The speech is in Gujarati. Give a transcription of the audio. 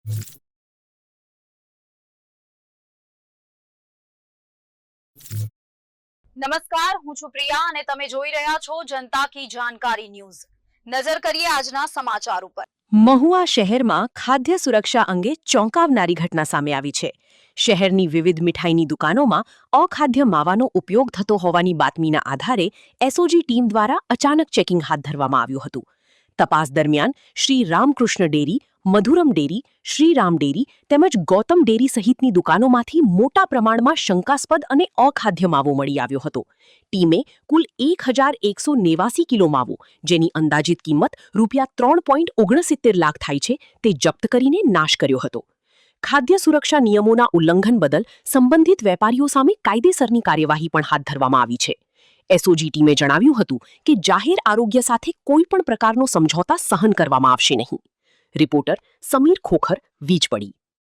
નમસ્કાર, હું છું પ્રિયા અને તમે જોઈ રહ્યા છો જનતા કી જાણકારી ન્યૂઝ। નજર કરીએ આજના સમાચાર ઉપર। મહુવા શહેરમાં ખાદ્ય સુરક્ષા અંગે ચોંકાવનારી ઘટના સામે આવી છે। શહેરની વિવિધ મીઠાઈની દુકાનોમાં અખાદ્ય માવાનો ઉપયોગ થતો હોવાની બાતમીના આધારે એસઓજી ટીમ દ્વારા અચાનક ચેકિંગ હાથ ધરવામાં આવ્યું હતું। તપાસ દરમિયાન Shri Ramakrishna dairy, Madhuram dairy, Shriram dairy તેમજ ગૌતમ ડેરી સહિતની દુકાનોમાંથી મોટા પ્રમાણમાં શંકાસ્પદ અને અખાદ્ય માવો મળી આવ્યો હતો। ટીમે કુલ 1189 કિલો માવો, જેની અંદાજિત કિંમત ₹3.69 લાખ થાય છે, તે જપ્ત કરીને નાશ કર્યો હતો। ખાદ્ય સુરક્ષા નિયમોના ઉલ્લંઘન બદલ સંબંધિત વેપારીઓ સામે કાયદેસરની કાર્યવાહી પણ હાથ ધરવામાં આવી છે। એસઓજી ટીમે જણાવ્યું હતું કે જાહેર આરોગ્ય સાથે કોઈપણ પ્રકારનો સમझौता સહન કરવામાં આવશે નહીં। રિપોર્ટર સમીર ખોખર, વીજપડી।